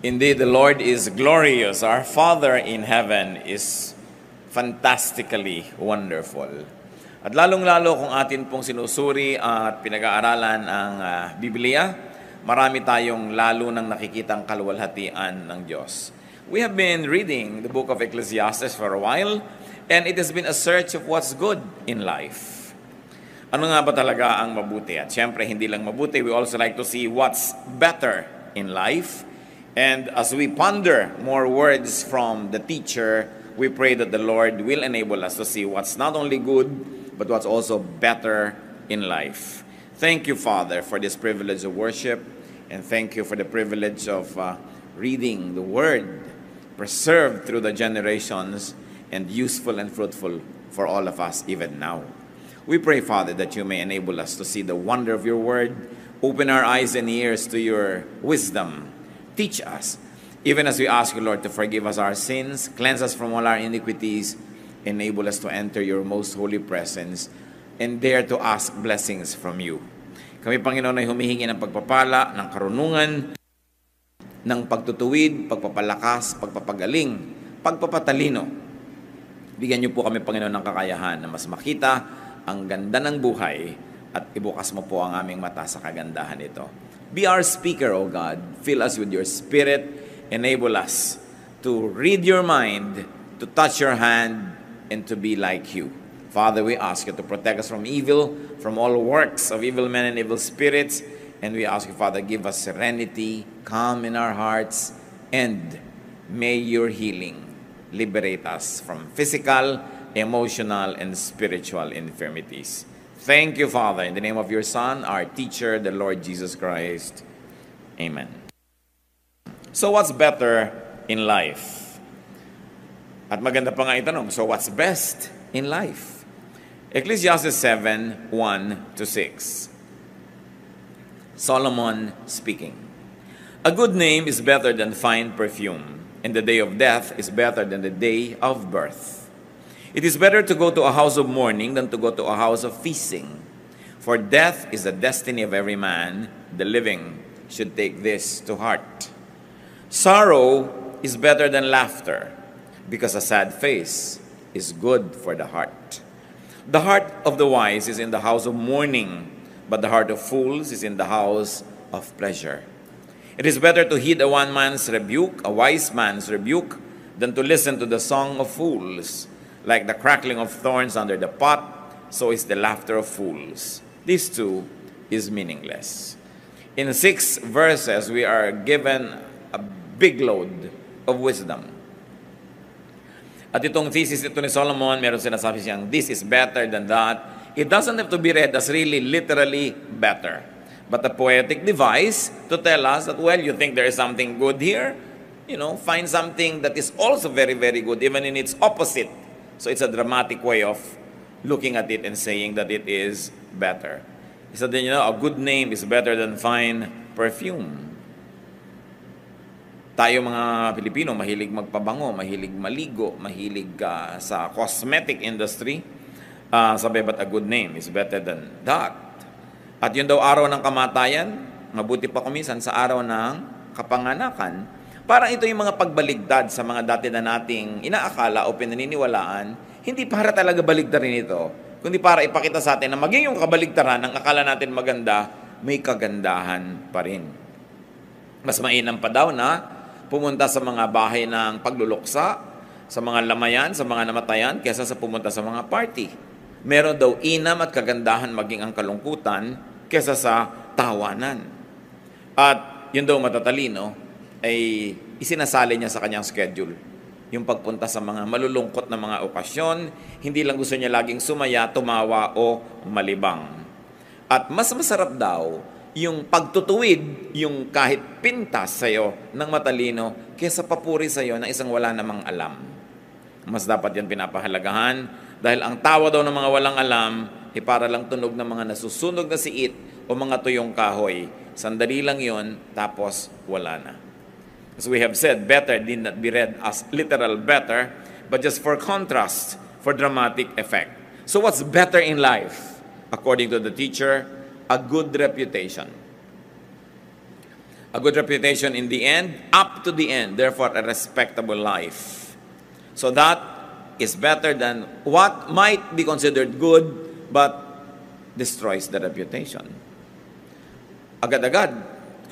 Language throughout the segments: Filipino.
Indeed, the Lord is glorious. Our Father in heaven is fantastically wonderful. At lalong-lalo kung atin pong sinusuri at pinag-aaralan ang Biblia, marami tayong lalo nang nakikitang kaluwalhatian ng Diyos. We have been reading the book of Ecclesiastes for a while, and it has been a search of what's good in life. Ano nga ba talaga ang mabuti? At syempre, hindi lang mabuti, we also like to see what's better in life. And as we ponder more words from the teacher, we pray that the Lord will enable us to see what's not only good, but what's also better in life. Thank you, Father, for this privilege of worship, and thank you for the privilege of reading the Word, preserved through the generations, and useful and fruitful for all of us even now. We pray, Father, that you may enable us to see the wonder of your Word, open our eyes and ears to your wisdom. Teach us, even as we ask you, Lord, to forgive us our sins, cleanse us from all our iniquities, enable us to enter your most holy presence, and dare to ask blessings from you. Kami, Panginoon, ay humihingi ng pagpapala, ng karunungan, ng pagtutuwid, pagpapalakas, pagpapagaling, pagpapatalino. Bigyan niyo po kami, Panginoon, ng kakayahan na mas makita ang ganda ng buhay at ibukas mo po ang aming mata sa kagandahan nito. Be our speaker, O God. Fill us with your Spirit. Enable us to read your mind, to touch your hand, and to be like you. Father, we ask you to protect us from evil, from all works of evil men and evil spirits. And we ask you, Father, give us serenity, calm in our hearts, and may your healing liberate us from physical, emotional, and spiritual infirmities. Thank you, Father, in the name of your Son, our teacher, the Lord Jesus Christ. Amen. So what's better in life? At maganda pa nga itanong, so what's best in life? Ecclesiastes 7:1-6. Solomon speaking. A good name is better than fine perfume, and the day of death is better than the day of birth. It is better to go to a house of mourning than to go to a house of feasting. For death is the destiny of every man. The living should take this to heart. Sorrow is better than laughter, because a sad face is good for the heart. The heart of the wise is in the house of mourning, but the heart of fools is in the house of pleasure. It is better to heed a one man's rebuke, a wise man's rebuke, than to listen to the song of fools. Like the crackling of thorns under the pot, so is the laughter of fools. This too is meaningless. In 6 verses, we are given a big load of wisdom. At itong thesis ito ni Solomon, meron sinasabi siyang, this is better than that. It doesn't have to be read as really literally better, but a poetic device to tell us that, well, you think there is something good here? Find something that is also very, very good, even in its opposite. So it's a dramatic way of looking at it and saying that it is better. Isa din, a good name is better than fine perfume. Tayo mga Pilipino, mahilig magpabango, mahilig maligo, mahilig sa cosmetic industry. Sabi, but a good name is better than that. At yun daw araw ng kamatayan, mabuti pa kuminsan sa araw ng kapanganakan. Parang ito yung mga pagbaligtad sa mga dati na nating inaakala o pinaniniwalaan, hindi para talaga baligtarin ito, kundi para ipakita sa atin na maging yung kabaligtaran ng akala natin maganda, may kagandahan pa rin. Mas mainam pa daw na pumunta sa mga bahay ng pagluluksa, sa mga lamayan, sa mga namatayan, kaysa sa pumunta sa mga party. Meron daw inam at kagandahan maging ang kalungkutan kaysa sa tawanan. At yun daw matatalino, ay isinasali niya sa kanyang schedule. Yung pagpunta sa mga malulungkot na mga okasyon, hindi lang gusto niya laging sumaya, tumawa o malibang. At mas masarap daw yung pagtutuwid, yung kahit pintas sa'yo ng matalino, kesa papuri sa'yo ng isang wala namang alam. Mas dapat yan pinapahalagahan dahil ang tawa daw ng mga walang alam ay para lang tunog ng mga nasusunog na siit o mga tuyong kahoy. Sandali lang yun, tapos wala na. As we have said, better did not be read as literal better, but just for contrast, for dramatic effect. So what's better in life? According to the teacher, a good reputation. A good reputation in the end, up to the end, therefore a respectable life. So that is better than what might be considered good but destroys the reputation. Agad-agad,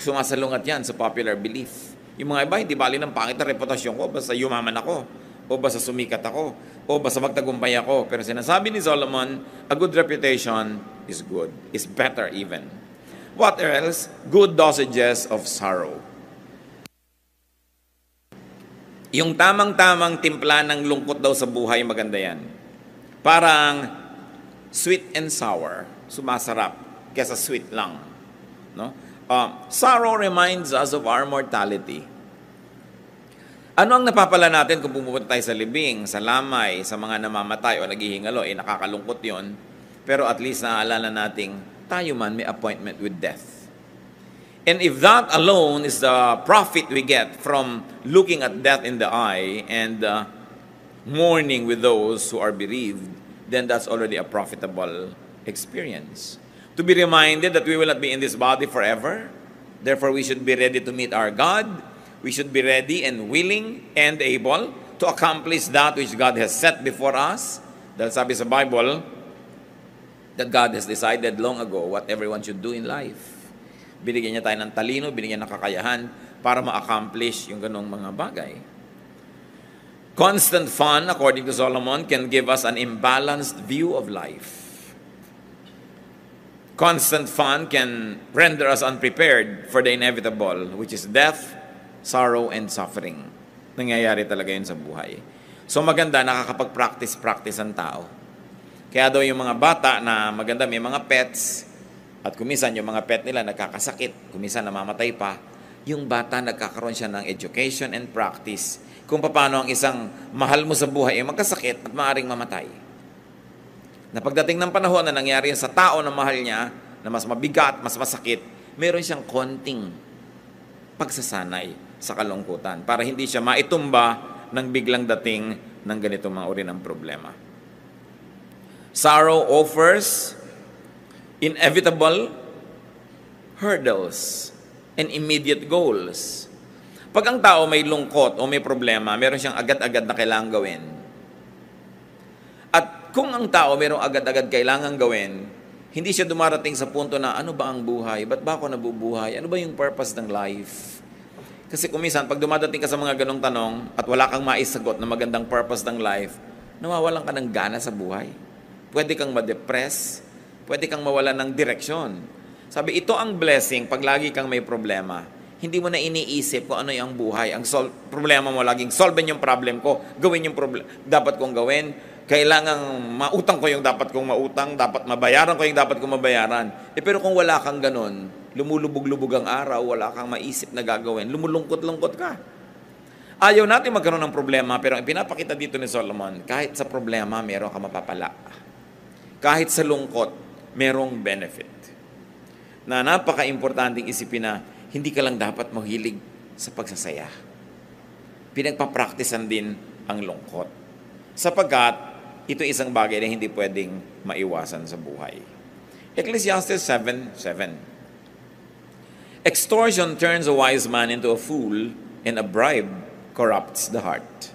sumasalungat yan sa popular belief. Yung mga iba, hindi bali ng pangit na reputasyon ko, basta yumaman ako, o basta sumikat ako, o basta magtagumpay ako. Pero sinasabi ni Solomon, a good reputation is good, is better even. What else? Good dosages of sorrow. Yung tamang-tamang timpla ng lungkot daw sa buhay, maganda yan. Parang sweet and sour, sumasarap, kesa sweet lang. No? Sorrow reminds us of our mortality. Ano ang napapala natin kung pumunta tayo sa libing, sa lamay, sa mga namamatay o naghihingalo? Nakakalungkot yon. Pero at least naaalala nating tayo man may appointment with death. And if that alone is the profit we get from looking at death in the eye and mourning with those who are bereaved, then that's already a profitable experience. To be reminded that we will not be in this body forever, therefore we should be ready to meet our God. We should be ready and willing and able to accomplish that which God has set before us. Dahil sabi sa Bible, that God has decided long ago what everyone should do in life. Binigyan niya tayo ng talino, binigyan ng kakayahan para ma-accomplish yung ganong mga bagay. Constant fun, according to Solomon, can give us an imbalanced view of life. Constant fun can render us unprepared for the inevitable, which is death, sorrow, and suffering. Nangyayari talaga yun sa buhay. So maganda, nakakapag-practice ang tao. Kaya daw yung mga bata na maganda, may mga pets, at kumisan yung mga pet nila nagkakasakit, kumisan namamatay pa, yung bata nagkakaroon siya ng education and practice kung paano ang isang mahal mo sa buhay ay magkasakit at maaaring mamatay. Na pagdating ng panahon na nangyari sa tao na mahal niya, na mas mabigat, mas masakit, meron siyang konting pagsasanay sa kalungkutan para hindi siya maitumba ng biglang dating ng ganitong mga uri ng problema. Sorrow offers inevitable hurdles and immediate goals. Pag ang tao may lungkot o may problema, meron siyang agad-agad na kailangang gawin. At kung ang tao merong agad-agad kailangang gawin, hindi siya dumarating sa punto na ano ba ang buhay? Ba't ba ako nabubuhay? Ano ba yung purpose ng life? Kasi kumisan, pag dumadating ka sa mga ganong tanong at wala kang maisagot na magandang purpose ng life, nawawalan ka ng gana sa buhay. Pwede kang ma-depress, pwede kang mawalan ng direksyon. Sabi, ito ang blessing pag lagi kang may problema. Hindi mo na iniisip kung ano yung buhay. Ang problema mo laging, solvein yung problem ko, gawin yung dapat kong gawin, kailangang mautang ko yung dapat kong mautang, dapat mabayaran ko yung dapat kong mabayaran. Pero kung wala kang ganun, lumulubog-lubog ang araw, wala kang maisip na gagawin, lumulungkot-lungkot ka. Ayaw natin magkaroon ng problema, pero ang pinapakita dito ni Solomon, kahit sa problema, meron ka mapapala. Kahit sa lungkot, merong benefit. Na napaka-importanting isipin na hindi ka lang dapat mahilig sa pagsasaya. Pinagpapraktisan din ang lungkot. Sapagkat, ito isang bagay na hindi pwedeng maiwasan sa buhay. Ecclesiastes 7:7. Extortion turns a wise man into a fool, and a bribe corrupts the heart.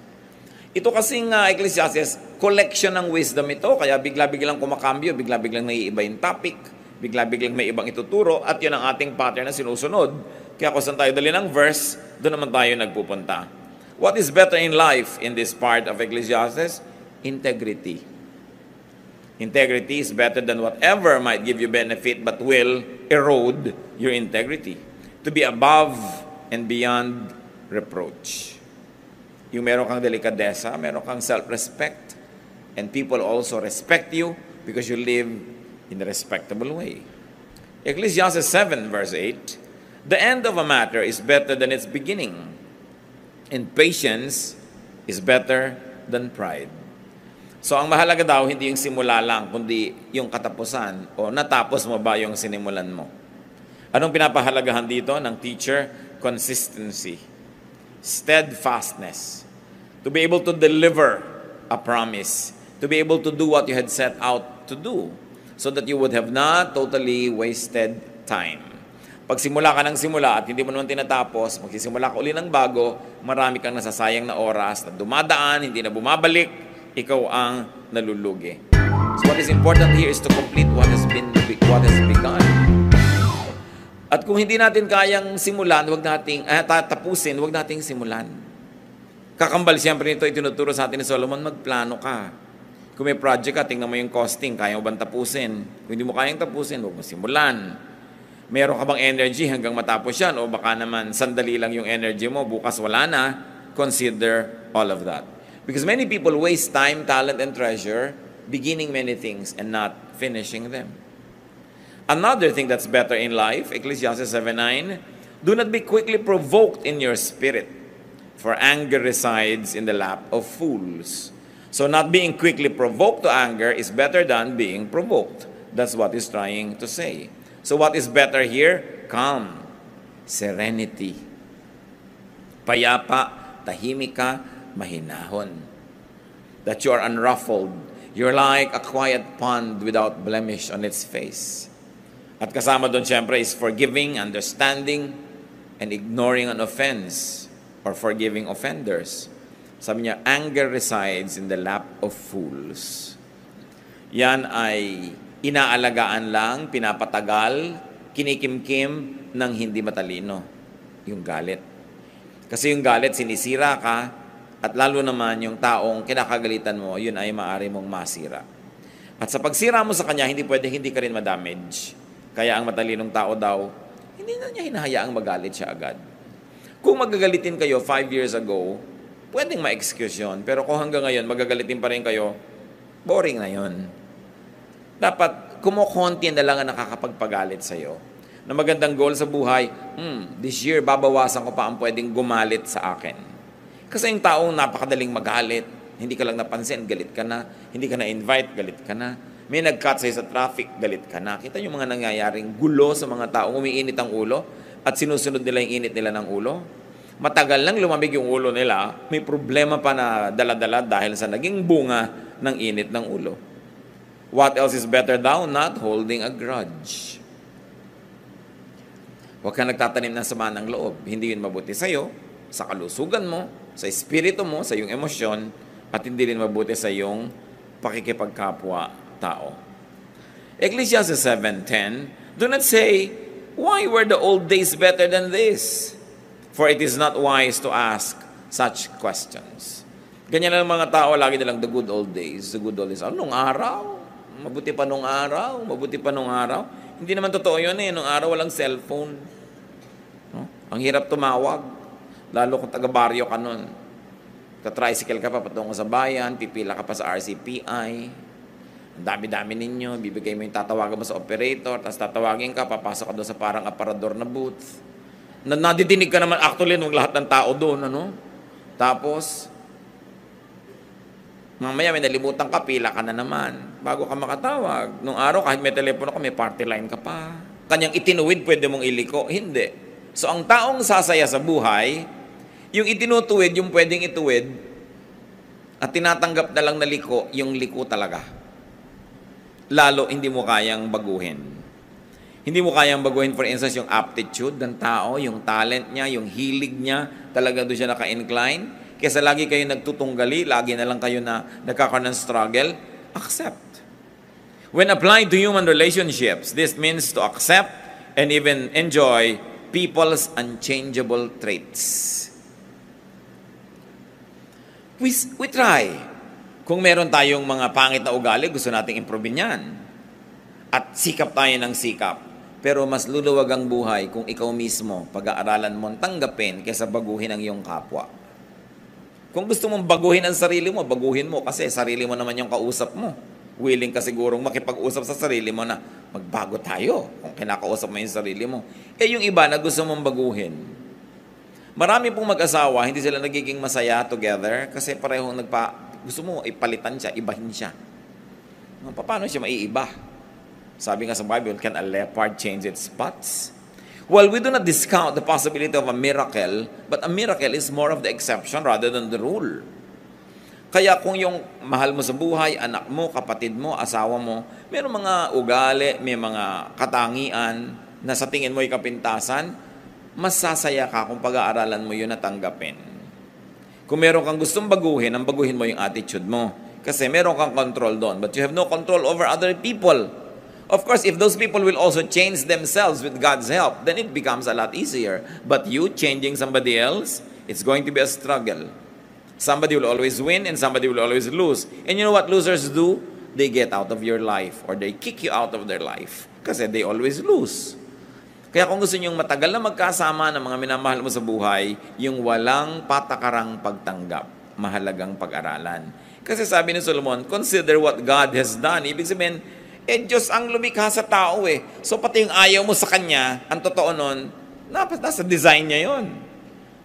Ito kasing Ecclesiastes, collection ng wisdom ito, kaya bigla-biglang kumakambyo, bigla-biglang naiiba yung topic, bigla-biglang may ibang ituturo, at yun ang ating pattern na sinusunod. Kaya kung saan tayo dali ng verse, doon naman tayo nagpupunta. What is better in life in this part of Ecclesiastes? Integrity. Integrity is better than whatever might give you benefit but will erode your integrity. To be above and beyond reproach. Yung meron kang delikadesa, meron kang self-respect, and people also respect you because you live in a respectable way. Ecclesiastes 7 verse 8, the end of a matter is better than its beginning, and patience is better than pride. So ang mahalaga daw, hindi yung simula lang, kundi yung katapusan, o natapos mo ba yung sinimulan mo. Anong pinapahalagahan dito ng teacher? Consistency. Steadfastness. To be able to deliver a promise. To be able to do what you had set out to do. So that you would have not totally wasted time. Pag simula ka ng simula at hindi mo naman tinatapos, magsisimula ka uli ng bago, marami kang nasasayang na oras na dumadaan, hindi na bumabalik, ikaw ang nalulugi. So what is important here is to complete what has begun. At kung hindi natin kayang simulan, tapusin, wag nating simulan. Kakambal siyempre nito, itinuturo sa atin ni Solomon, magplano ka. Kung may project ka, tingnan mo yung costing, kaya mo bang tapusin? Kung hindi mo kayang tapusin, wag mo simulan. Meron ka bang energy hanggang matapos yan? O baka naman, sandali lang yung energy mo, bukas wala na, consider all of that. Because many people waste time, talent, and treasure beginning many things and not finishing them. Another thing that's better in life, Ecclesiastes 7:9, do not be quickly provoked in your spirit, for anger resides in the lap of fools. So not being quickly provoked to anger is better than being provoked. That's what he's trying to say. So what is better here? Calm, serenity, payapa, tahimik ka, mahinahon. That you are unruffled. You're like a quiet pond without blemish on its face. At kasama doon siyempre is forgiving, understanding, and ignoring an offense or forgiving offenders. Sabi niya, anger resides in the lap of fools. Yan ay inaalagaan lang, pinapatagal, kinikimkim ng hindi matalino. Yung galit. Kasi yung galit, sinisira ka, at lalo naman yung taong kinakagalitan mo, yun ay maaari mong masira. At sa pagsira mo sa kanya, hindi ka rin madamage. Kaya ang matalinong tao daw, hindi na niya hinahayaang magalit siya agad. Kung magagalitin kayo 5 years ago, pwedeng ma-excuse yun. Pero kung hanggang ngayon, magagalitin pa rin kayo, boring na yun. Dapat, kumukonti na lang ang nakakapagpagalit sa'yo. Na magandang goal sa buhay, this year, babawasan ko pa ang pwedeng gumalit sa akin. Kasi yung taong napakadaling magalit, hindi ka lang napansin, galit ka na. Hindi ka na-invite, galit ka na. May nag-cut sa'yo sa traffic, galit ka na. Kita yung mga nangyayaring gulo sa mga taong umiinit ang ulo at sinusunod nila yung init nila ng ulo. Matagal lang lumamig yung ulo nila, may problema pa na dala-dala dahil sa naging bunga ng init ng ulo. What else is better daw? Not holding a grudge. Huwag ka nagtatanim ng sama ng loob. Hindi yun mabuti sa'yo, sa kalusugan mo, sa espiritu mo, sa iyong emosyon, at hindi rin mabuti sa iyong pakikipagkapwa tao. Ecclesiastes 7:10, do not say, why were the old days better than this? For it is not wise to ask such questions. Ganyan lang mga tao, lagi nilang the good old days, the good old days. Nung araw? Mabuti pa nung araw? Mabuti pa nung araw? Hindi naman totoo yun eh. Nung araw walang cellphone. No? Ang hirap tumawag. Lalo kung taga-baryo ka nun. Ka-tricycle ka pa patungo sa bayan, pipila ka pa sa RCPI. Ang dami-dami ninyo, bibigay mo yung tatawagan mo sa operator, tapos tatawagin ka, papasok ka doon sa parang aparador na booth. Nadidinig ka naman actually nung lahat ng tao doon, ano? Tapos, mamaya may nalimutan ka, pila ka na naman. Bago ka makatawag. Nung araw, kahit may telepono ka, may party line ka pa. Kanyang itinuwid, pwede mong iliko. Hindi. So, ang taong sasaya sa buhay, yung itinutuwid, yung pwedeng ituwid, at tinatanggap na lang na liko, yung liko talaga. Lalo, hindi mo kayang baguhin. Hindi mo kayang baguhin, for instance, yung aptitude ng tao, yung talent niya, yung hilig niya, talaga doon siya naka-incline. Kesa lagi kayo nagtutunggali, lagi na lang kayo na nagkakaroon ng struggle, accept. When applied to human relationships, this means to accept and even enjoy people's unchangeable traits. We try. Kung meron tayong mga pangit na ugali, gusto nating improvein yan. At sikap tayo ng sikap. Pero mas luluwag ang buhay kung ikaw mismo, pag-aaralan mo, tanggapin kaysa baguhin ang iyong kapwa. Kung gusto mong baguhin ang sarili mo, baguhin mo kasi sarili mo naman yung kausap mo. Willing ka sigurong makipag-usap sa sarili mo na magbago tayo kung kinakausap mo yung sarili mo. Eh yung iba na gusto mong baguhin. Marami pong mag-asawa, hindi sila nagiging masaya together kasi parehong gusto mo ipalitan siya, ibahin siya. Paano siya maiiba? Sabi nga sa Bible, can a leopard change its spots? Well, we do not discount the possibility of a miracle, but a miracle is more of the exception rather than the rule. Kaya kung yung mahal mo sa buhay, anak mo, kapatid mo, asawa mo, mayroong mga ugali, may mga katangian na sa tingin mo'y kapintasan, mas sasaya ka kung pag-aaralan mo yun at tanggapin. Kung meron kang gustong baguhin, ang baguhin mo yung attitude mo. Kasi meron kang control doon, but you have no control over other people. Of course, if those people will also change themselves with God's help, then it becomes a lot easier. But you changing somebody else, it's going to be a struggle. Somebody will always win and somebody will always lose. And you know what losers do? They get out of your life or they kick you out of their life. Kasi they always lose. Kaya kung gusto nyong matagal na magkasama ng mga minamahal mo sa buhay, yung walang patakarang pagtanggap, mahalagang pag-aralan. Kasi sabi ni Solomon, consider what God has done. Ibig sabihin, Diyos ang lumikha sa tao eh. So pati yung ayaw mo sa Kanya, ang totoo nun, nasa design niya yon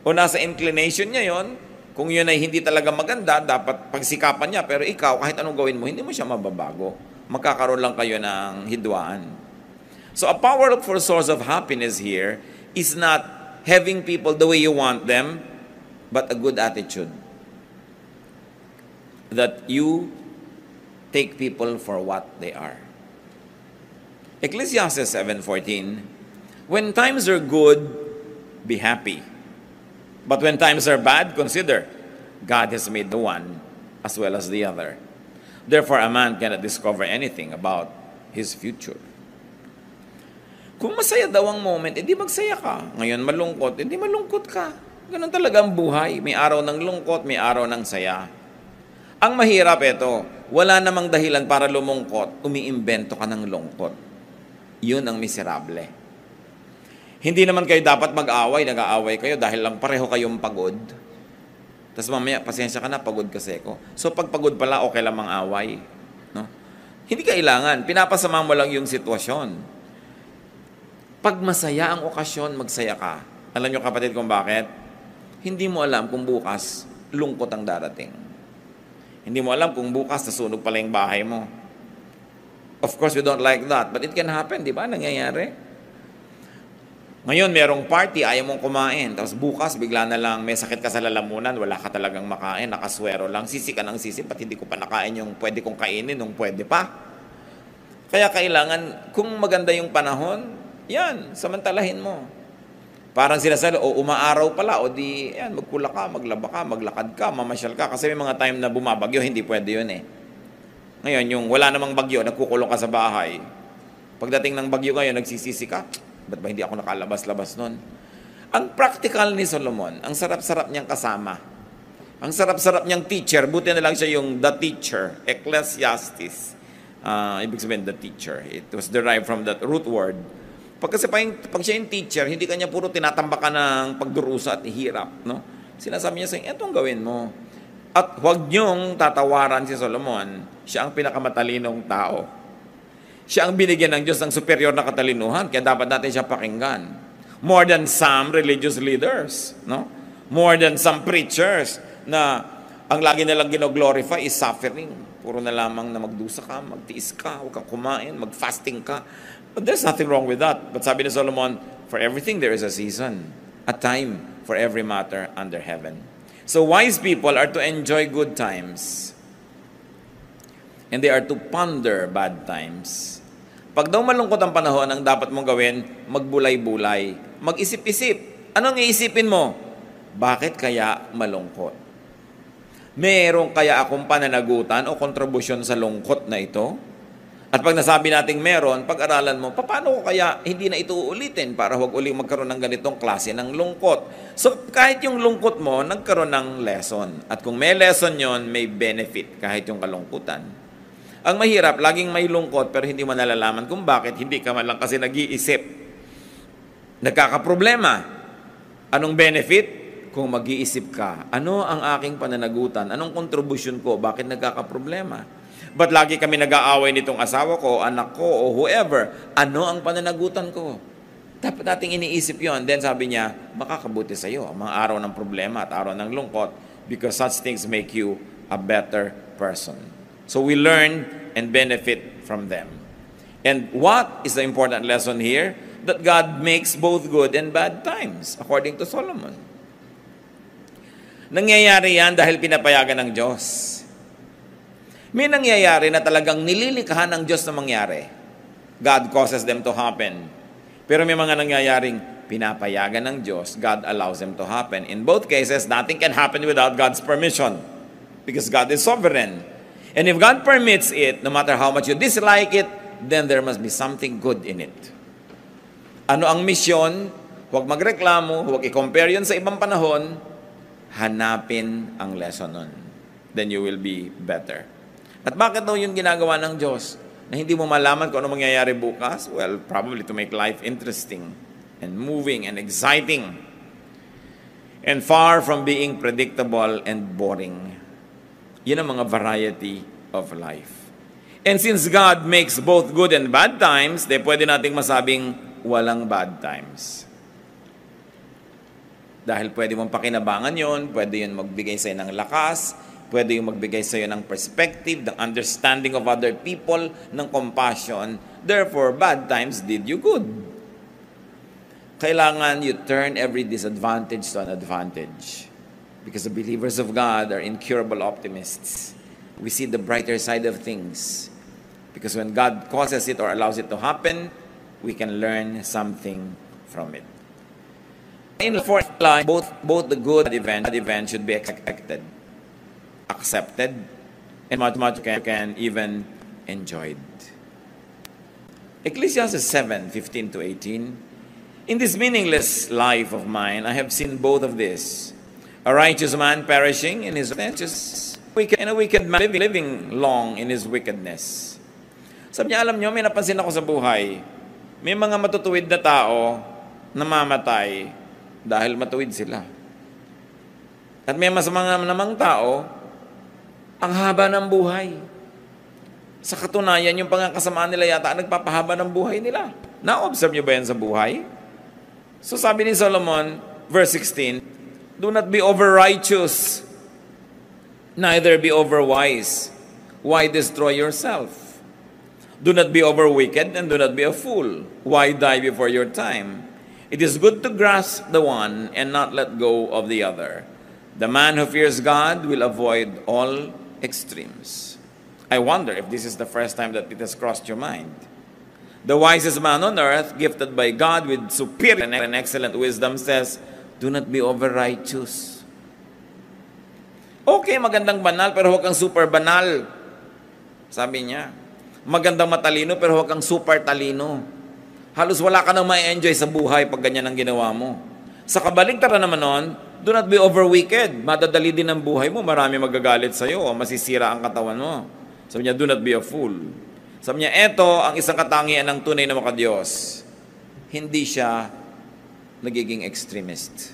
o nasa inclination niya yon. Kung yun ay hindi talaga maganda, dapat pagsikapan niya. Pero ikaw, kahit anong gawin mo, hindi mo siya mababago. Magkakaroon lang kayo ng hidwaan. So a powerful source of happiness here is not having people the way you want them, but a good attitude. That you take people for what they are. Ecclesiastes 7:14, when times are good, be happy. But when times are bad, consider, God has made the one as well as the other. Therefore, a man cannot discover anything about his future. Kung masaya daw ang moment, edi magsaya ka. Ngayon malungkot, edi malungkot ka. Ganun talaga ang buhay. May araw ng lungkot, may araw ng saya. Ang mahirap ito, wala namang dahilan para lumungkot, umiimbento ka ng lungkot. Yun ang miserable. Hindi naman kayo dapat mag-away, nag-aaway kayo dahil lang pareho kayong pagod. Tapos mamaya, pasensya ka na, pagod kasi ako. So pag pagod pala, okay lang mang-away. No? Hindi kailangan, pinapasama mo lang yung sitwasyon. Pag masaya ang okasyon, magsaya ka. Alam nyo kapatid kung bakit? Hindi mo alam kung bukas, lungkot ang darating. Hindi mo alam kung bukas, nasunog pala yung bahay mo. Of course, we don't like that. But it can happen, di ba? Nangyayari. Ngayon, merong party, ayaw mong kumain. Tapos bukas, bigla na lang, may sakit ka sa lalamunan, wala ka talagang makain, nakaswero lang. Sisi ka ng sisi, pati hindi ko pa nakain yung pwede kong kainin, nung pwede pa. Kaya kailangan, kung maganda yung panahon, yan, samantalahin mo. Parang sinasabi, umaaraw pala, o di, yan, magkula ka, maglaba ka, maglakad ka, mamasyal ka. Kasi may mga time na bumabagyo, hindi pwede yun eh. Ngayon, yung wala namang bagyo, nagkukulong ka sa bahay. Pagdating ng bagyo ngayon, nagsisisi ka, ba't ba hindi ako nakalabas-labas nun? Ang practical ni Solomon, ang sarap-sarap niyang kasama. Ang sarap-sarap niyang teacher, buti na lang siya yung the teacher, Ecclesiastes. Ibig sabihin, the teacher. It was derived from that root word. Pag siya yung teacher, hindi kanya puro tinatambakan ng pagdurusa at hirap. No? Sinasabi niya sa inyo, etong gawin mo. At huwag niyong tatawaran si Solomon. Siya ang pinakamatalinong tao. Siya ang binigyan ng Diyos ng superior na katalinuhan, kaya dapat natin siya pakinggan. More than some religious leaders. No? More than some preachers na ang lagi nilang gino-glorify is suffering. Puro na lamang na magdusa ka, magtiis ka, huwag kang kumain, mag-fasting ka. But there's nothing wrong with that. But sabi ni Solomon, for everything there is a season, a time for every matter under heaven. So wise people are to enjoy good times. And they are to ponder bad times. Pag daw malungkot ang panahon, ang dapat mong gawin, magbulay-bulay, mag-isip-isip. Anong iisipin mo? Bakit kaya malungkot? Meron kaya akong pananagutan o kontribusyon sa lungkot na ito? At pag nasabi nating meron, pag-aralan mo, paano ko kaya hindi na ito uulitin para huwag uling magkaroon ng ganitong klase ng lungkot? So, kahit yung lungkot mo, nagkaroon ng lesson. At kung may lesson yon, may benefit kahit yung kalungkutan. Ang mahirap, laging may lungkot pero hindi mo nalalaman kung bakit hindi ka man lang kasi nag-iisip. Nagkakaproblema. Anong benefit? Kung mag-iisip ka, ano ang aking pananagutan? Anong kontribusyon ko? Bakit nagkakaproblema? But lagi kami nag-aaway nitong asawa ko, anak ko, o whoever. Ano ang pananagutan ko? Dapat nating iniisip yon. Then sabi niya, makakabuti sa iyo ang mga araw ng problema at araw ng lungkot because such things make you a better person. So we learn and benefit from them. And what is the important lesson here? That God makes both good and bad times, according to Solomon. Nangyayari yan dahil pinapayagan ng Diyos. May nangyayari na talagang nililikha ng Diyos na mangyari. God causes them to happen. Pero may mga nangyayaring pinapayagan ng Diyos, God allows them to happen. In both cases, nothing can happen without God's permission because God is sovereign. And if God permits it, no matter how much you dislike it, then there must be something good in it. Ano ang misyon? Huwag magreklamo, huwag i-compare yun sa ibang panahon, hanapin ang lesson nun. Then you will be better. At bakit daw yun ginagawa ng Diyos? Na hindi mo malaman kung ano mangyayari bukas? Well, probably to make life interesting and moving and exciting and far from being predictable and boring. Yun ang mga variety of life. And since God makes both good and bad times, pwede nating masabing walang bad times. Dahil pwede mong pakinabangan yon, pwede yun magbigay sa'yo ng lakas, pwede yung magbigay sa'yo ng perspective, ng understanding of other people, ng compassion. Therefore, bad times did you good. Kailangan you turn every disadvantage to an advantage. Because the believers of God are incurable optimists. We see the brighter side of things. Because when God causes it or allows it to happen, we can learn something from it. In the fourth line, both the good event should be expected, accepted, and much can even enjoyed. Ecclesiastes 7:15-18. In this meaningless life of mine, I have seen both of this. A righteous man perishing in his righteousness, and a wicked man living long in his wickedness. Sabi niya, alam niyo, may napansin ako sa buhay. May mga matutuwid na tao na mamatay dahil matuwid sila. At may masamang namang tao, ang haba ng buhay. Sa katunayan, yung pangkasamaan nila yata nagpapahaba ng buhay nila. Na-observe niyo ba yan sa buhay? So sabi ni Solomon, verse 16, do not be over-righteous, neither be over-wise. Why destroy yourself? Do not be over-wicked, and do not be a fool. Why die before your time? It is good to grasp the one and not let go of the other. The man who fears God will avoid all extremes. I wonder if this is the first time that it has crossed your mind. The wisest man on earth, gifted by God with superior and excellent wisdom, says, do not be over-righteous. Okay, magandang banal, pero huwag kang super banal. Sabi niya. Magandang matalino, pero huwag kang super talino. Halos wala ka nang ma-enjoy sa buhay pag ganyan ang ginawa mo. Sa kabaligtaran naman nun, do not be over-wicked. Madadali din ang buhay mo, marami magagalit sa'yo, o masisira ang katawan mo. Sabi niya, do not be a fool. Sabi niya, eto ang isang katangian ng tunay na makadiyos. Hindi siya nagiging extremist.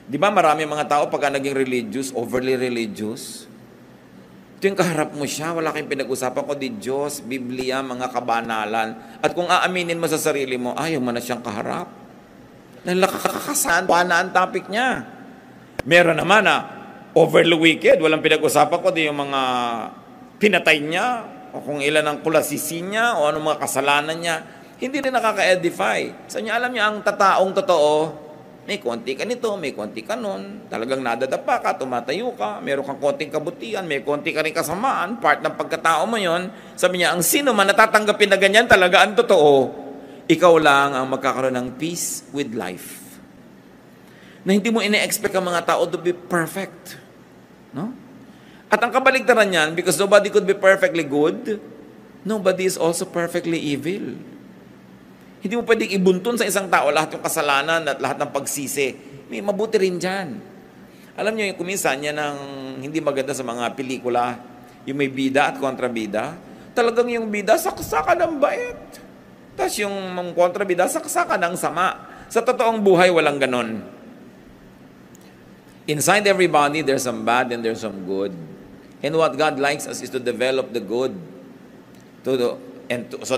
Di ba marami mga tao pagka naging religious, overly religious, ito yung kaharap mo siya, wala kayong pinag-usapan ko di Diyos, Biblia, mga kabanalan. At kung aaminin mo sa sarili mo, ayaw mo na siyang kaharap. Dahil nakakasaan na ang topic niya. Meron naman na overly wicked, walang pinag-usapan ko di yung mga pinatay niya, o kung ilan ang kulasisi niya, o anong mga kasalanan niya. Hindi rin nakaka-edify. Sa niya, alam niya, ang tataong totoo, may konti ka nito, may konti ka nun, talagang nadadapa ka, tumatayo ka, meron kang konting kabutihan, may konti ka rin kasamaan, part ng pagkatao mo yon. Sabi niya, ang sino man natatanggapin na ganyan, talaga ang totoo, ikaw lang ang magkakaroon ng peace with life. Na hindi mo ine-expect ang mga tao to be perfect. No? At ang kabaligtaran niyan, because nobody could be perfectly good, nobody is also perfectly evil. Hindi mo pwedeng ibuntun sa isang tao lahat yung kasalanan at lahat ng pagsisi. May mabuti rin dyan. Alam niyo, yung kuminsan yan ang hindi maganda sa mga pelikula, yung may bida at kontrabida. Talagang yung bida, saksakan ng bait. Tapos yung kontrabida, saksakan ng sama. Sa totoong buhay, walang ganon. Inside everybody, there's some bad and there's some good. And what God likes us is to develop the good so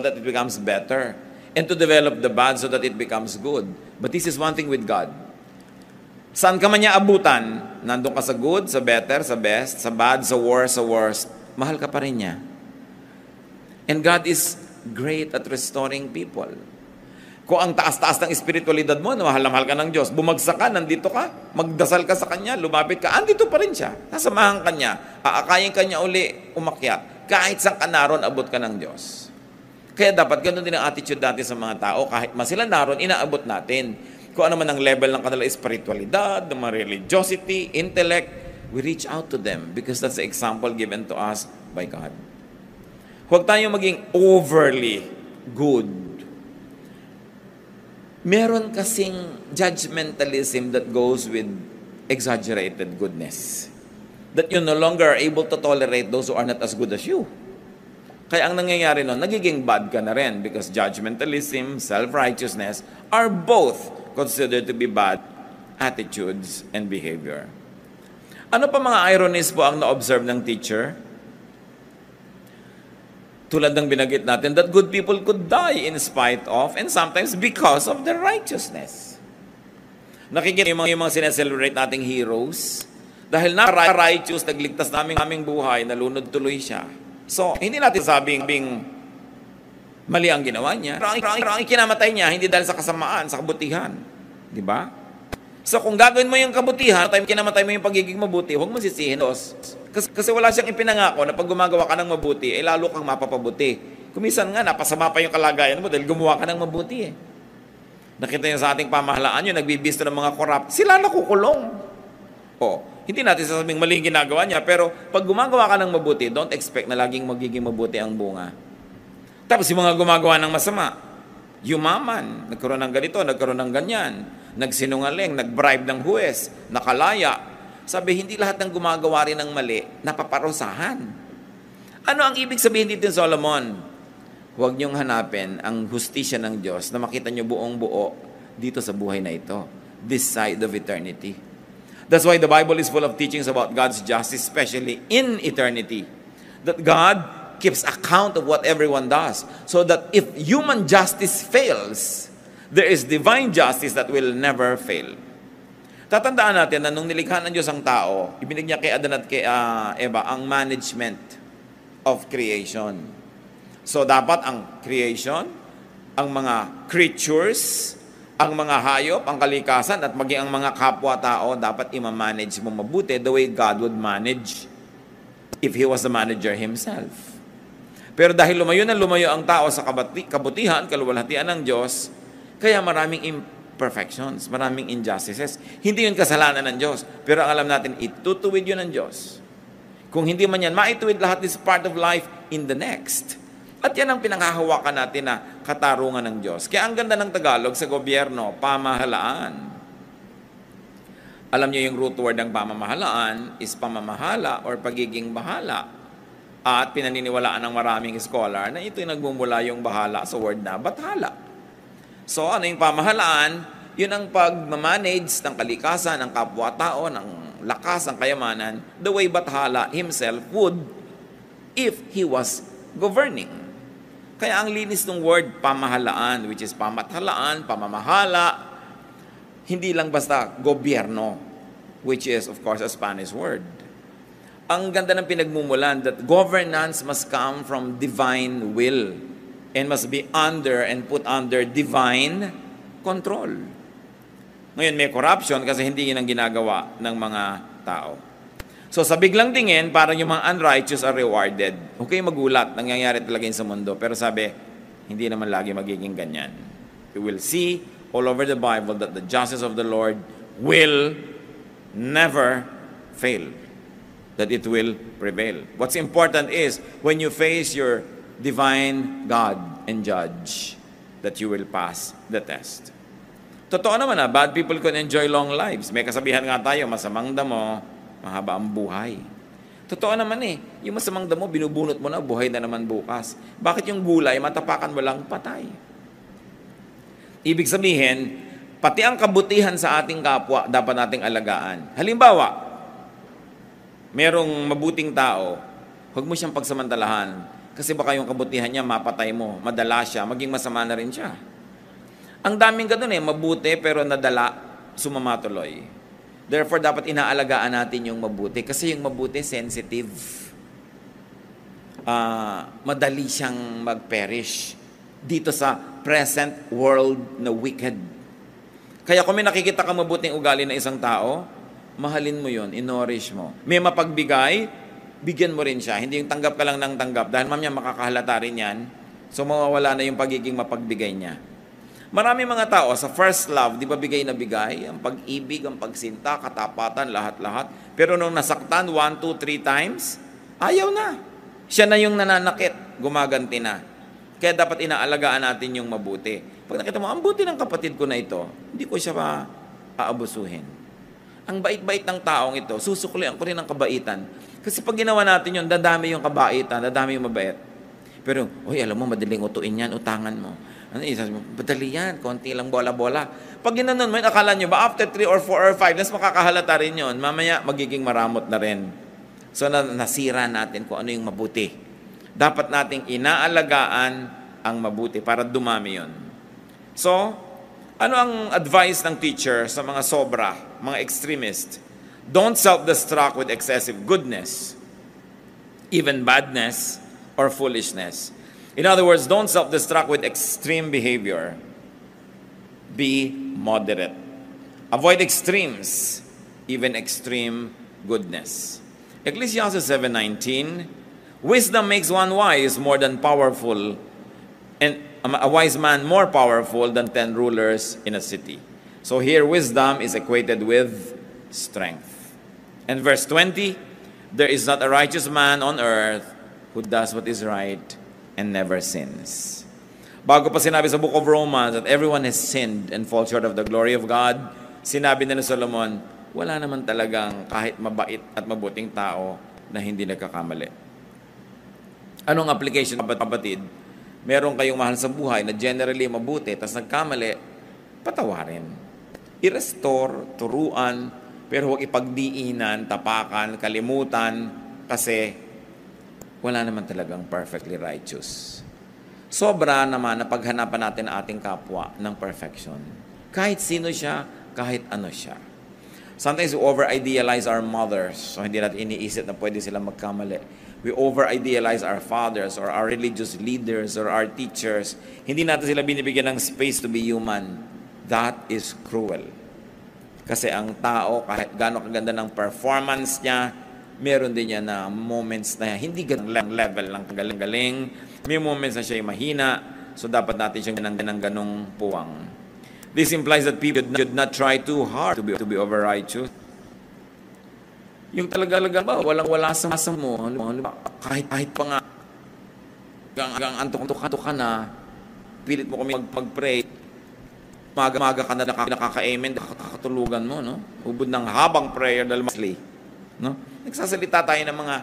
that it becomes better. And to develop the bad so that it becomes good. But this is one thing with God. Saan ka man niya abutan, nandun ka sa good, sa better, sa best, sa bad, sa worst, mahal ka pa rin niya. And God is great at restoring people. Kung ang taas-taas ng espiritualidad mo, mahal na mahal ka ng Diyos, bumagsak ka, nandito ka, magdasal ka sa Kanya, lumapit ka, andito pa rin siya. Nasamahan ka niya, aakayin ka niya uli, umakyat. Kahit saan ka naroon, abot ka ng Diyos. Kaya dapat ganun din ang attitude natin sa mga tao. Kahit masila naroon, inaabot natin. Kung ano man ang level ng kanila espiritualidad, ng mga religiosity, intellect, we reach out to them because that's the example given to us by God. Huwag tayong maging overly good. Meron kasing judgmentalism that goes with exaggerated goodness. That you no longer are able to tolerate those who are not as good as you. Kaya ang nangyayari nun, nagiging bad ka na rin because judgmentalism, self-righteousness are both considered to be bad attitudes and behavior. Ano pa mga ironies po ang na-observe ng teacher? Tulad ng binanggit natin, that good people could die in spite of and sometimes because of their righteousness. Nakikita yung mga sineselebrate nating heroes, dahil na-righteous, nagligtas naming buhay, nalunod tuloy siya. So, hindi natin sabing mali ang ginawa niya. Ang kinamatay niya, hindi dahil sa kasamaan, sa kabutihan. Di ba? So, kung gagawin mo yung kabutihan, kinamatay mo yung pagiging mabuti, huwag mo sisihin. Kasi wala siyang ipinangako na pag gumagawa ka ng mabuti, lalo kang mapapabuti. Kumisan nga, napasama pa yung kalagayan mo dahil gumawa ka ng mabuti. Nakita niyo sa ating pamahalaan, yung nagbibisto ng mga corrupt, sila nakukulong. Hindi natin sasabing maling ginagawa niya, pero pag gumagawa ka ng mabuti, don't expect na laging magiging mabuti ang bunga. Tapos yung mga gumagawa ng masama, yumaman, nagkaroon ng ganito, nagkaroon ng ganyan, nagsinungaling, nagbribe ng huwes, nakalaya. Sabi, hindi lahat ng gumagawa rin ng mali, napaparusahan. Ano ang ibig sabihin dito, Solomon? Huwag niyong hanapin ang hustisya ng Diyos na makita niyo buong buo dito sa buhay na ito, this side of eternity. That's why the Bible is full of teachings about God's justice, especially in eternity. That God keeps account of what everyone does. So that if human justice fails, there is divine justice that will never fail. Tatandaan natin na nung nilikha ng Diyos ang tao, ibinigay niya kay Adan at kay Eva ang management of creation. So dapat ang creation, ang mga creatures, ang mga hayop, ang kalikasan, at maging ang mga kapwa-tao, dapat i-manage mo mabuti the way God would manage if He was the manager Himself. Pero dahil lumayo na lumayo ang tao sa kabutihan, kaluwalhatian ng Diyos, kaya maraming imperfections, maraming injustices. Hindi yun kasalanan ng Diyos, pero ang alam natin, itutuwid yun ng Diyos. Kung hindi man yan, maituwid lahat this part of life in the next. At yan ang pinanghahawakan natin na katarungan ng Diyos. Kaya ang ganda ng Tagalog sa gobyerno, pamahalaan. Alam niyo yung root word ng pamamahalaan is pamamahala or pagiging bahala. At pinaniniwalaan ng maraming scholar na ito yung nagmumula yung bahala sa word na bathala. So ano yung pamahalaan? Yun ang pag-manage ng kalikasan, ng kapwa-tao, ng lakas, ng kayamanan, the way bathala himself would if he was governing. Kaya ang linis ng word pamahalaan, which is pamathalaan, pamamahala, hindi lang basta gobyerno, which is of course a Spanish word. Ang ganda ng pinagmumulan that governance must come from divine will and must be under and put under divine control. Ngayon may corruption kasi hindi yun ang ginagawa ng mga tao. So sa biglang tingin, parang yung mga unrighteous are rewarded. Okay, magulat, nangyayari talaga yun sa mundo. Pero sabi, hindi naman lagi magiging ganyan. We will see all over the Bible that the justice of the Lord will never fail. That it will prevail. What's important is, when you face your divine God and judge, that you will pass the test. Totoo naman bad people can enjoy long lives. May kasabihan nga tayo, masamang damo, mahaba ang buhay. Totoo naman yung masamang damo, binubunot mo na, buhay na naman bukas. Bakit yung gulay, matapakan mo lang, patay? Ibig sabihin, pati ang kabutihan sa ating kapwa, dapat nating alagaan. Halimbawa, merong mabuting tao, huwag mo siyang pagsamantalahan. Kasi baka yung kabutihan niya, mapatay mo, madala siya, maging masama na rin siya. Ang daming ganun mabuti pero nadala, sumamatuloy. Therefore, dapat inaalagaan natin yung mabuti. Kasi yung mabuti, sensitive. Madali siyang mag-perish dito sa present world na wicked. Kaya kung may nakikita kang mabuting ugali ng isang tao, mahalin mo yun, inorish mo. May mapagbigay, bigyan mo rin siya. Hindi yung tanggap ka lang ng tanggap. Dahil mamaya makakahalata rin yan, So mawawala na yung pagiging mapagbigay niya. Marami mga tao sa first love, di ba bigay na bigay? Ang pag-ibig, ang pagsinta, katapatan, lahat-lahat. Pero nung nasaktan 1, 2, 3 times, ayaw na. Siya na yung nananakit, gumaganti na. Kaya dapat inaalagaan natin yung mabuti. Pag nakita mo, ang buti ng kapatid ko na ito, hindi ko siya aabusuhin. Ang bait-bait ng taong ito, susuklian ko rin ang kabaitan. Kasi pag ginawa natin yun, dadami yung kabaitan, dadami yung mabait. Pero, alam mo, madaling utuin yan, utangan mo. Sabi mo, madali yan, konti lang bola-bola. Pag ginanon mo, akala nyo ba, after 3 or 4 or 5, mas makakahalata rin yun. Mamaya, magiging maramot na rin. So, nasira natin kung ano yung mabuti. Dapat nating inaalagaan ang mabuti para dumami yun. So, ano ang advice ng teacher sa mga sobra, mga extremist? Don't self-destruct with excessive goodness, even badness, or foolishness. In other words, don't self-destruct with extreme behavior. Be moderate. Avoid extremes, even extreme goodness. Ecclesiastes 7:19, wisdom makes one wise more than powerful, and a wise man more powerful than 10 rulers in a city. So here, wisdom is equated with strength. And verse 20, there is not a righteous man on earth who does what is right and never sins. Bago pa sinabi sa book of Romans that everyone has sinned and fall short of the glory of God, sinabi na ni Solomon, wala naman talagang kahit mabait at mabuting tao na hindi nagkakamali. Anong application, kapatid? Meron kayong mahal sa buhay na generally mabuti, tas nagkamali, patawarin. I-restore, turuan, pero huwag ipagdiinan, tapakan, kalimutan, kasi wala naman talagang perfectly righteous. Sobra naman na paghanapan natin ang ating kapwa ng perfection. Kahit sino siya, kahit ano siya. Sometimes we over-idealize our mothers. So hindi natin iniisip na pwede sila magkamali. We over-idealize our fathers or our religious leaders or our teachers. Hindi natin sila binibigyan ng space to be human. That is cruel. Kasi ang tao, kahit gano'ng kaganda ng performance niya, meron din niya na moments na hindi ganang level lang galing-galing. May moments na siya mahina. So dapat natin siyang ganang puwang. This implies that people should not try too hard to be over-righteous. Yung talaga ba, walang-wala sa masa mo. Kahit pa nga, hanggang antok-antok ka na, pilit mo kami mag-pray, maga-maga ka na nakaka-amen, nakakatulugan mo, no? Ubod ng habang prayer dahil masli. No? Nagsasalita tayo ng mga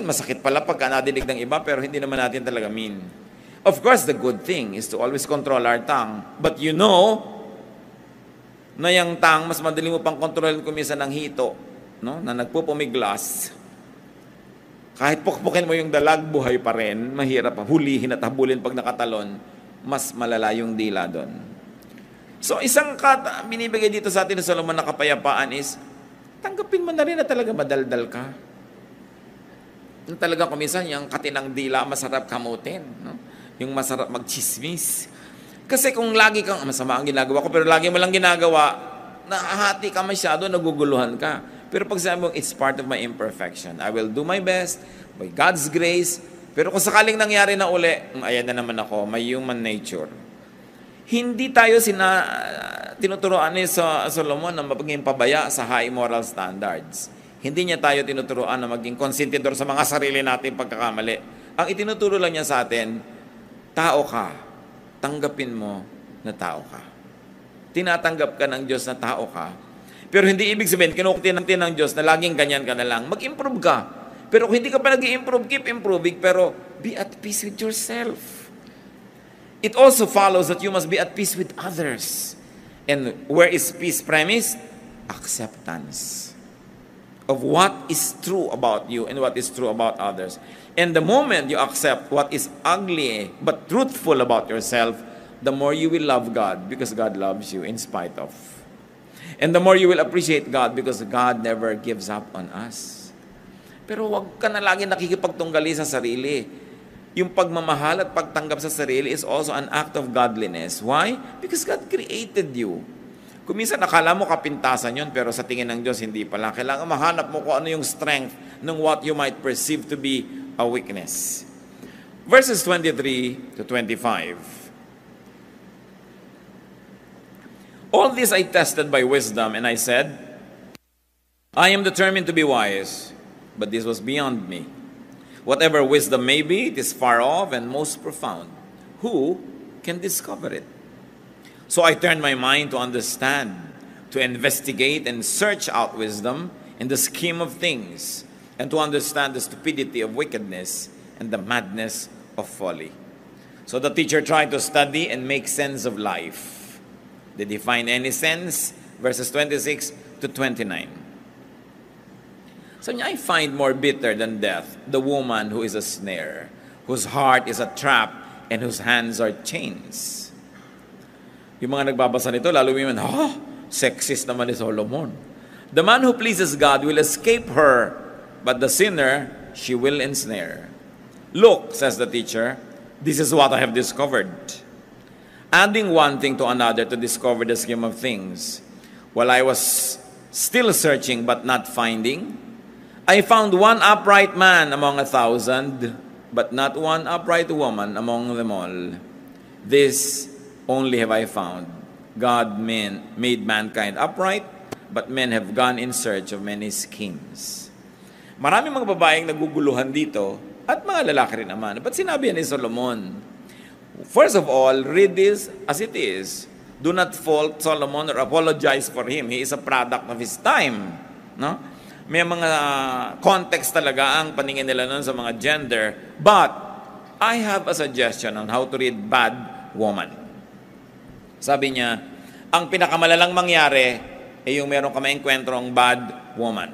masakit pala pagka nadinig ng iba, pero hindi naman natin talaga mean. Of course, the good thing is to always control our tongue. But you know, na yung tongue, mas madali mo pang kontrolin kung minsan ng hito, no? Na nagpupumiglas. Kahit pukpukin mo yung dalag, buhay pa rin. Mahirap pa hulihin at habulin pag nakatalon. Mas malala yung dila doon. So, isang binibigay dito sa atin ng Solomon na kapayapaan is, tanggapin mo na rin na talaga madaldal ka. Na talaga kuminsan, yung katinang dila, masarap kamutin. No? Yung masarap magchismis. Kasi kung lagi kang, masama ang ginagawa ko, pero lagi mo lang ginagawa, nahahati ka masyado, naguguluhan ka. Pero pag sabi mo, it's part of my imperfection. I will do my best, by God's grace. Pero kung sakaling nangyari na uli, ayan na naman ako, may human nature. Hindi tayo tinuturoan ni Solomon na maging pabaya sa high moral standards. Hindi niya tayo tinuturoan na maging konsentidor sa mga sarili natin pagkakamali. Ang itinuturo lang niya sa atin, tao ka, tanggapin mo na tao ka. Tinatanggap ka ng Diyos na tao ka, pero hindi ibig sabihin, kinukutin ng Diyos na laging ganyan ka na lang. Mag-improve ka. Pero kung hindi ka pa nag-i-improve, keep improving, pero be at peace with yourself. It also follows that you must be at peace with others. And where is peace premised? Acceptance of what is true about you and what is true about others. And the moment you accept what is ugly but truthful about yourself, the more you will love God because God loves you in spite of. And the more you will appreciate God because God never gives up on us. Pero wag ka na lagi nakikipagtunggali sa sarili. Yung pagmamahal at pagtanggap sa sarili is also an act of godliness. Why? Because God created you. Kung minsan nakala mo kapintasan yun, pero sa tingin ng Diyos hindi pala. Kailangan mahanap mo kung ano yung strength ng what you might perceive to be a weakness. Verses 23 to 25. All this I tested by wisdom, and I said, I am determined to be wise, but this was beyond me. Whatever wisdom may be, it is far off and most profound. Who can discover it? So I turned my mind to understand, to investigate and search out wisdom in the scheme of things, and to understand the stupidity of wickedness and the madness of folly. So the teacher tried to study and make sense of life. Did he find any sense? Verses 26 to 29. So I find more bitter than death the woman who is a snare, whose heart is a trap, and whose hands are chains. Yung mga nagbabasa nito, lalo yung sexist naman ni Solomon. The man who pleases God will escape her, but the sinner she will ensnare. Look, says the teacher, this is what I have discovered. Adding one thing to another to discover the scheme of things. While I was still searching but not finding, I found one upright man among 1,000, but not one upright woman among them all. This only have I found. God made mankind upright, but men have gone in search of many schemes. Maraming mga babaeng naguguluhan dito, at mga lalaki rin naman. But sinabi ni Solomon, first of all, read this as it is. Do not fault Solomon or apologize for him. He is a product of his time. No? May mga context talaga ang paningin nila nun sa mga gender. But, I have a suggestion on how to read bad woman. Sabi niya, ang pinakamalalang mangyari ay yung meron ka maengkwentrong bad woman.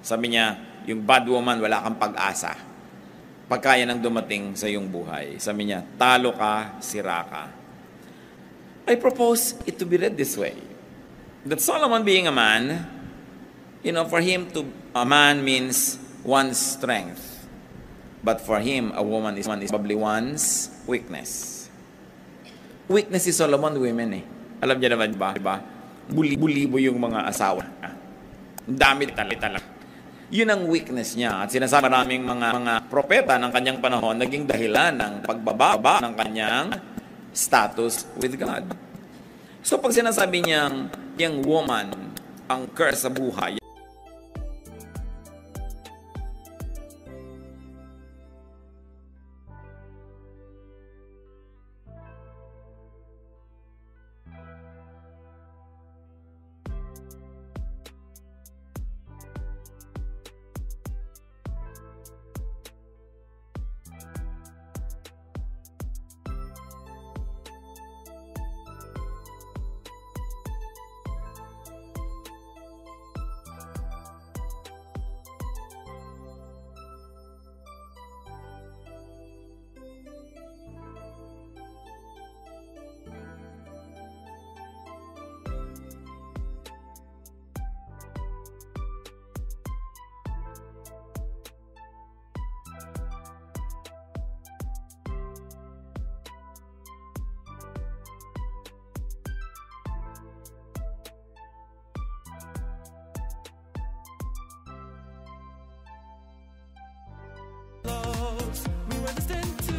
Sabi niya, yung bad woman, wala kang pag-asa. Pagkaya nang dumating sa iyong buhay. Sabi niya, talo ka, sira ka. I propose it to be read this way. That Solomon being a man, for him a man means one's strength. But for him, a woman is probably one's weakness. Weakness si Solomon, women eh. Alam niya naman ba? Diba? Bulibo yung mga asawa. Ang dami talaga. Yun ang weakness niya. At sinasabi maraming mga propeta ng kanyang panahon naging dahilan ng pagbababa ng kanyang status with God. So pag sinasabi niyang yung woman ang curse sa buhay, we were destined to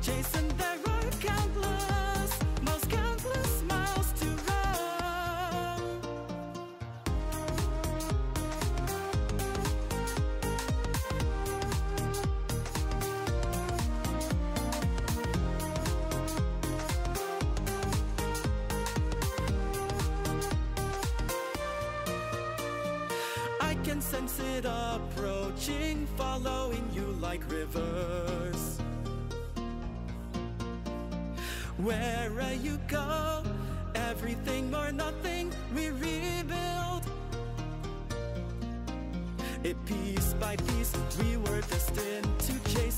chase and there are countless, most countless miles to run. I can sense it approaching, following you like rivers. Wherever you go, everything or nothing, we rebuild. It piece by piece, we were destined to chase